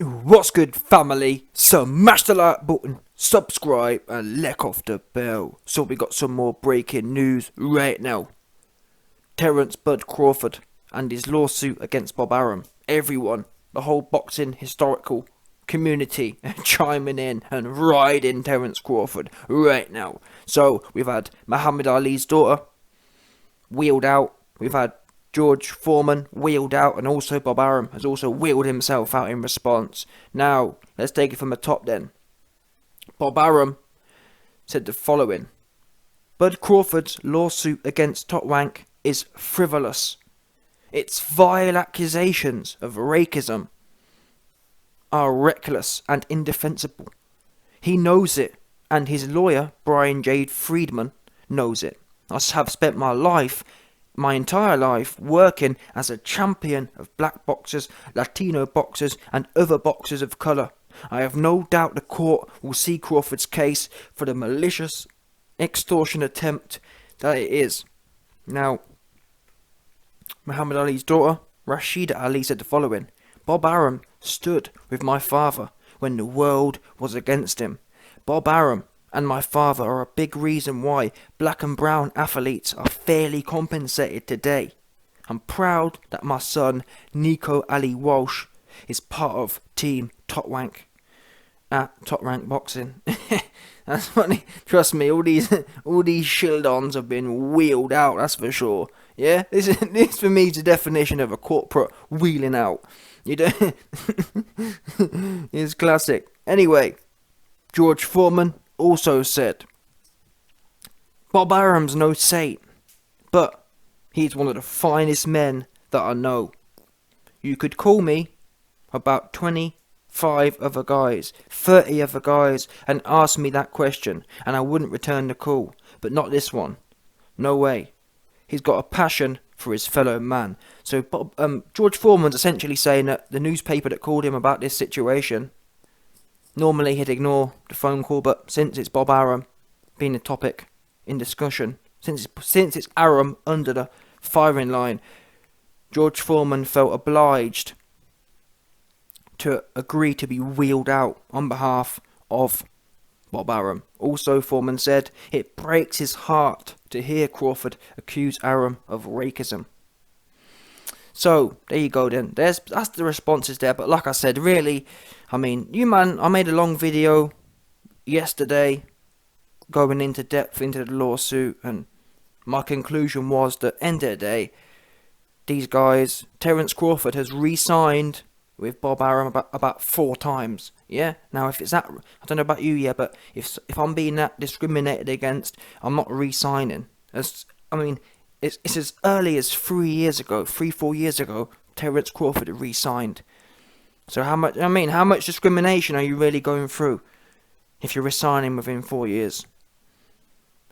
What's good, family? Smash the like button, subscribe, and lick off the bell. So we got some more breaking news right now. Terence Crawford and his lawsuit against Bob Arum. Everyone, the whole boxing historical community chiming in and riding Terence Crawford right now. So we've had Muhammad Ali's daughter wheeled out. We've had George Foreman wheeled out, and also Bob Arum has also wheeled himself out in response. Now, let's take it from the top then. Bob Arum said the following: Bud Crawford's lawsuit against Top Rank is frivolous. Its vile accusations of racism are reckless and indefensible. He knows it, and his lawyer, Brian J. Friedman, knows it. I have spent my entire life working as a champion of black boxers, Latino boxers, and other boxers of colour. I have no doubt the court will see Crawford's case for the malicious extortion attempt that it is. Now, Muhammad Ali's daughter, Rashida Ali, said the following: Bob Arum stood with my father when the world was against him. Bob Arum and my father are a big reason why black and brown athletes are fairly compensated today. I'm proud that my son, Nico Ali Walsh, is part of Team Top Rank at Top Rank Boxing. That's funny. Trust me, all these shield-ons have been wheeled out, that's for sure. Yeah, this for me is the definition of a corporate wheeling out. You don't. It's classic. Anyway, George Foreman also said, Bob Arum's no saint, but he's one of the finest men that I know. You could call me about 25 other guys, 30 other guys, and ask me that question, and I wouldn't return the call, but not this one. No way. He's got a passion for his fellow man. So George Foreman's essentially saying that the newspaper that called him about this situation, normally he'd ignore the phone call, but since it's Bob Arum being the topic in discussion, since it's Arum under the firing line, George Foreman felt obliged to agree to be wheeled out on behalf of Bob Arum. Also, Foreman said, it breaks his heart to hear Crawford accuse Arum of racism. So, there you go then. That's the responses there. But like I said, really, I mean, I made a long video yesterday going into depth into the lawsuit, and my conclusion was that end of the day, these guys, Terence Crawford has re-signed with Bob Arum about 4 times. Yeah? Now, if it's that, I don't know about you, yeah, but if I'm being that discriminated against, I'm not re-signing. It's as early as 4 years ago, Terence Crawford had re-signed. So how much discrimination are you really going through if you're resigning within 4 years?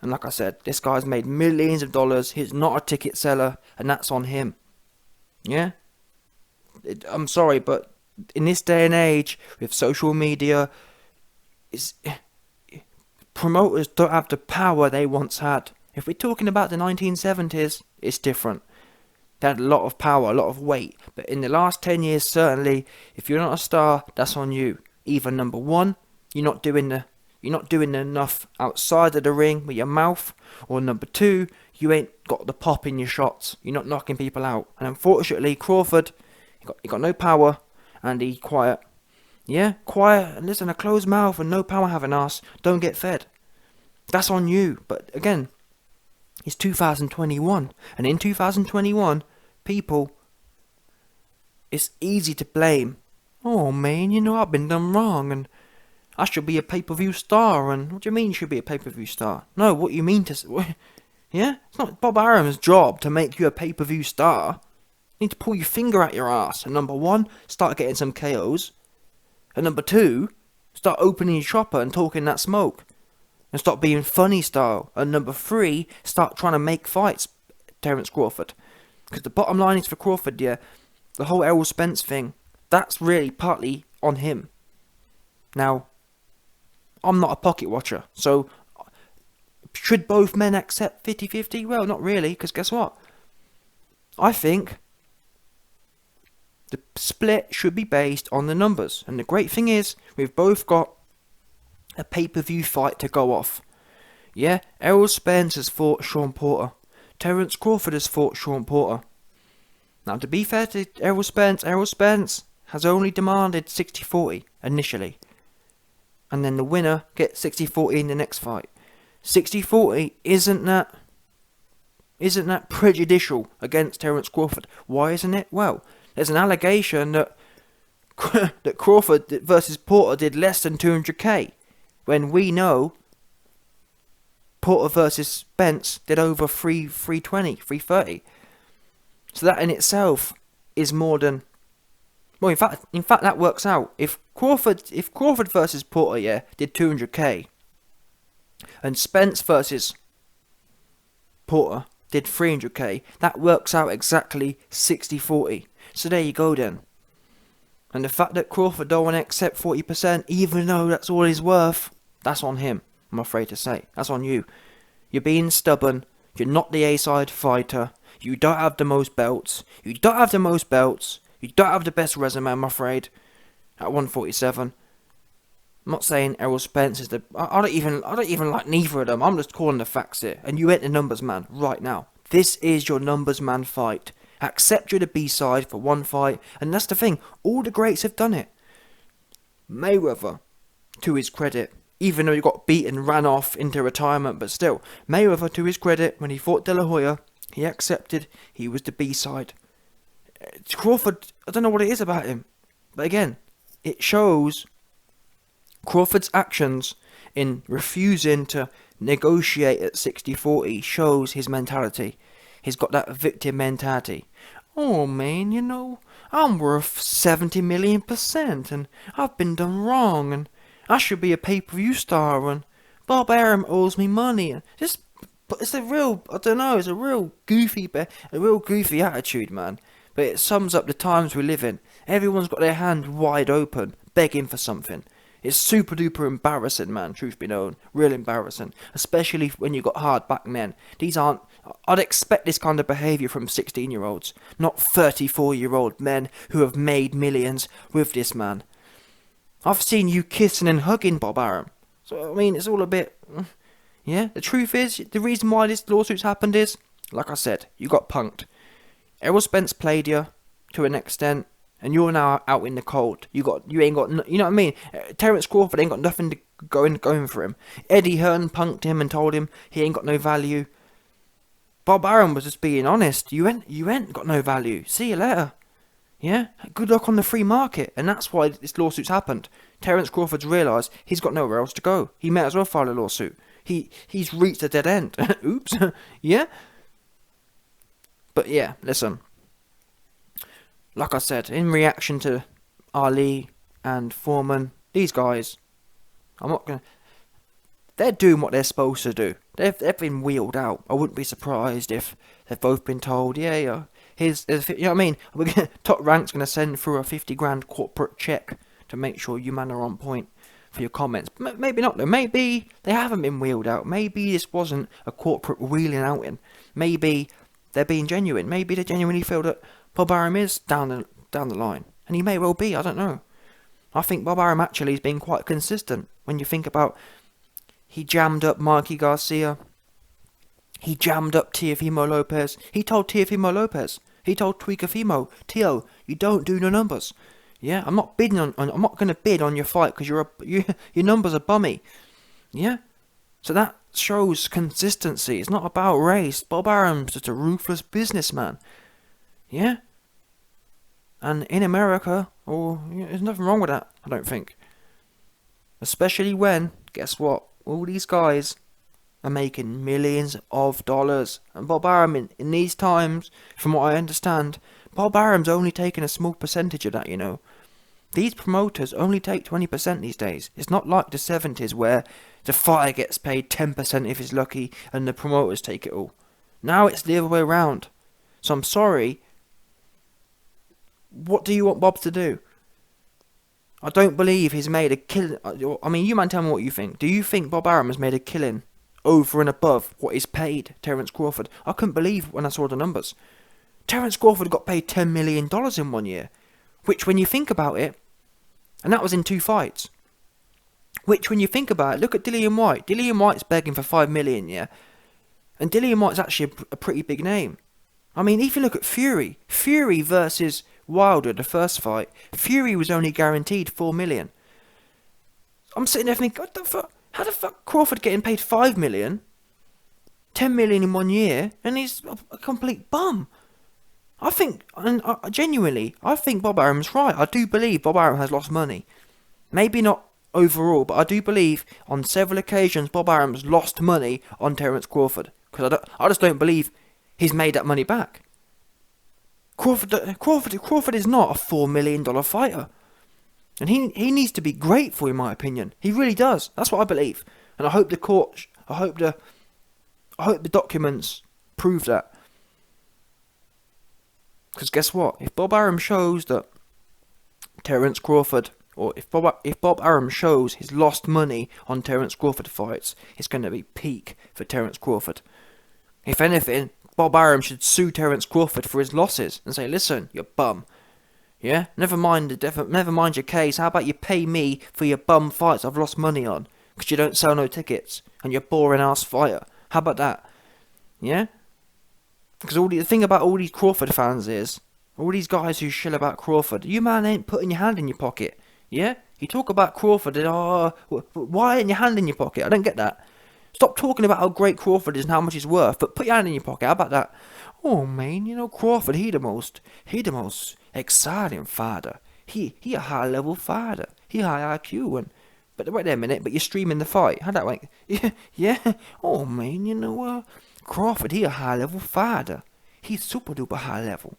And like I said, this guy's made millions of dollars. He's not a ticket seller, and that's on him. Yeah? I'm sorry, but in this day and age, with social media, promoters don't have the power they once had. If we're talking about the 1970s, it's different. They had a lot of power, a lot of weight. But in the last 10 years, certainly, if you're not a star, that's on you. Either number one, you're not doing enough outside of the ring with your mouth, or number two, you ain't got the pop in your shots. You're not knocking people out. And unfortunately, Crawford, he got no power, and he quiet. Yeah, quiet, and listen, a closed mouth and no power having ass don't get fed. That's on you. But again, it's 2021, and in 2021, people, it's easy to blame. Oh man, I've been done wrong, and I should be a pay-per-view star, and what do you mean you should be a pay-per-view star? No, what you mean to... Yeah? It's not Bob Arum's job to make you a pay-per-view star. You need to pull your finger out your ass, and number one, start getting some KOs, and number two, start opening your chopper and talking that smoke, and stop being funny style, and number three, start trying to make fights, Terence Crawford. Because the bottom line is for Crawford, yeah, the whole Errol Spence thing, that's really partly on him. Now, I'm not a pocket watcher, so should both men accept 50-50? Well, not really, because guess what? I think The split should be based on the numbers. And the great thing is, we've both got a pay-per-view fight to go off. Yeah, Errol Spence has fought Sean Porter. Terence Crawford has fought Sean Porter. Now, to be fair to Errol Spence has only demanded 60-40 initially. And then the winner gets 60-40 in the next fight. 60-40 isn't that prejudicial against Terence Crawford? Why isn't it? Well, there's an allegation that that Crawford versus Porter did less than 200k, when we know Porter versus Spence did over 320, 330. So that in itself is more than... Well, in fact, that works out. If Crawford versus Porter, yeah, did 200k, and Spence versus Porter did 300k, that works out exactly 60-40. So there you go then. And the fact that Crawford don't want to accept 40%, even though that's all he's worth, that's on him, I'm afraid to say. That's on you. You're being stubborn. You're not the A-side fighter. You don't have the most belts. You don't have the best resume, I'm afraid, at 147. I'm not saying Errol Spence is the... I don't even like neither of them. I'm just calling the facts here. And you ain't the numbers man right now. This is your numbers man fight. Accept you're the B-side for one fight. And that's the thing. All the greats have done it. Mayweather, to his credit, even though he got beaten, ran off into retirement, but still, Mayweather, to his credit, when he fought De La Hoya, he accepted he was the B-side. Crawford, I don't know what it is about him. But again, it shows Crawford's actions in refusing to negotiate at 60-40 shows his mentality. He's got that victim mentality. Oh man, you know, I'm worth 70 million%, and I've been done wrong, and I should be a pay-per-view star, and Bob Arum owes me money. And but it's a real, I don't know, it's a real goofy attitude, man. But it sums up the times we live in. Everyone's got their hand wide open, begging for something. It's super duper embarrassing, man, truth be known. Real embarrassing. Especially when you got hard back men. I'd expect this kind of behaviour from 16-year-olds, not 34-year-old men who have made millions with this man. I've seen you kissing and hugging Bob Arum. So, I mean, it's all a bit... Yeah, the truth is, the reason why this lawsuit's happened is, like I said, you got punked. Errol Spence played you to an extent, and you're now out in the cold. You ain't got, you know what I mean? Terence Crawford ain't got nothing to going for him. Eddie Hearn punked him and told him he ain't got no value. Bob Arum was just being honest. You ain't got no value. See you later. Yeah? Good luck on the free market. And that's why this lawsuit's happened. Terence Crawford's realised he's got nowhere else to go. He may as well file a lawsuit. He's reached a dead end. Oops. Yeah? But yeah, listen. Like I said, in reaction to Ali and Foreman, these guys, I'm not gonna... They're doing what they're supposed to do. They've been wheeled out. I wouldn't be surprised if they've both been told, yeah, here's you know what I mean? Top Rank's gonna send through a 50 grand corporate check to make sure you man are on point for your comments. Maybe not though. Maybe they haven't been wheeled out. Maybe this wasn't a corporate wheeling outing. Maybe they're being genuine. Maybe they genuinely feel that Bob Arum is down the line, and he may well be. I don't know. I think Bob Arum actually has been quite consistent when you think about. He jammed up Mikey Garcia. He jammed up Teofimo Lopez. He told Teofimo Lopez. He told Tuikafimo, Tio, you don't do the numbers. Yeah, I'm not bidding on I'm not going to bid on your fight because your numbers are bummy. Yeah, so that shows consistency. It's not about race. Bob Arum's just a ruthless businessman. Yeah, and in America, there's nothing wrong with that. I don't think. Especially when, guess what? All these guys are making millions of dollars. And Bob Arum, in these times, from what I understand, Bob Arum's only taking a small percentage of that, you know. These promoters only take 20% these days. It's not like the 70s where the fighter gets paid 10% if he's lucky and the promoters take it all. Now it's the other way around. So I'm sorry. What do you want Bob to do? I don't believe he's made a killing. I mean, you man tell me what you think. Do you think Bob Arum has made a killing over and above what he's paid Terence Crawford? I couldn't believe when I saw the numbers. Terence Crawford got paid $10 million in 1 year. Which, when you think about it, and that was in 2 fights. Which, when you think about it, look at Dillian Whyte. Dillian Whyte's begging for 5 million, yeah? And Dillian Whyte's actually a pretty big name. I mean, if you look at Fury versus Wilder, the first fight, Fury was only guaranteed 4 million. I'm sitting there thinking, what the fuck? How the fuck Crawford getting paid 5 million, 10 million in 1 year, and he's a complete bum? I think, and genuinely, I think Bob Arum's right. I do believe Bob Arum has lost money. Maybe not overall, but I do believe on several occasions Bob Arum's lost money on Terence Crawford. Because I just don't believe he's made that money back. Crawford is not a $4 million fighter. And he needs to be grateful, in my opinion. He really does. That's what I believe. And I hope I hope the documents prove that. Because guess what? If Bob Arum shows that Terence Crawford, or if Bob Arum shows he's lost money on Terence Crawford fights, it's going to be peak for Terence Crawford. If anything, Bob Arum should sue Terence Crawford for his losses and say, listen, you bum. Yeah? Never mind your case. How about you pay me for your bum fights I've lost money on? Because you don't sell no tickets. And you're a boring ass fighter. How about that? Yeah? Because the thing about all these Crawford fans is, all these guys who shill about Crawford, you man ain't putting your hand in your pocket. Yeah? You talk about Crawford and, why ain't your hand in your pocket? I don't get that. Stop talking about how great Crawford is and how much he's worth, but put your hand in your pocket. How about that? Oh man, Crawford, he the most exciting fighter. He a high level fighter. He high IQ but wait there a minute, but you're streaming the fight. How that work? Yeah. Oh man, Crawford, he a high level fighter. He's super duper high level.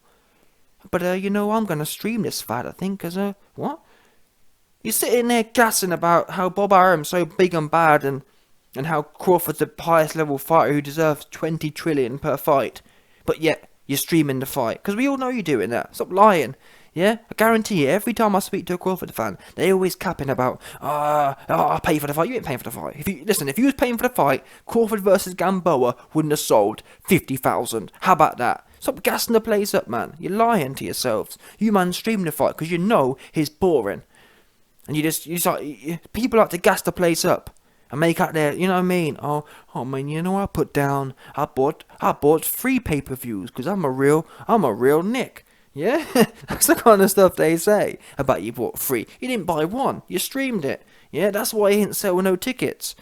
But I'm gonna stream this fight, I think, cause what? You're sitting there gassing about how Bob Arum's so big and bad and how Crawford's the highest level fighter who deserves 20 trillion per fight. But yet, you're streaming the fight. Because we all know you're doing that. Stop lying. Yeah? I guarantee you, every time I speak to a Crawford fan, they always capping about, I'll pay for the fight. You ain't paying for the fight. If you was paying for the fight, Crawford versus Gamboa wouldn't have sold 50,000. How about that? Stop gassing the place up, man. You're lying to yourselves. You man streaming the fight because you know he's boring. And people like to gas the place up. And make out there, you know what I mean? Oh man, I bought 3 pay-per-views because I'm a real Nick. Yeah? That's the kind of stuff they say about you bought 3. You didn't buy 1, you streamed it. Yeah, that's why you didn't sell no tickets.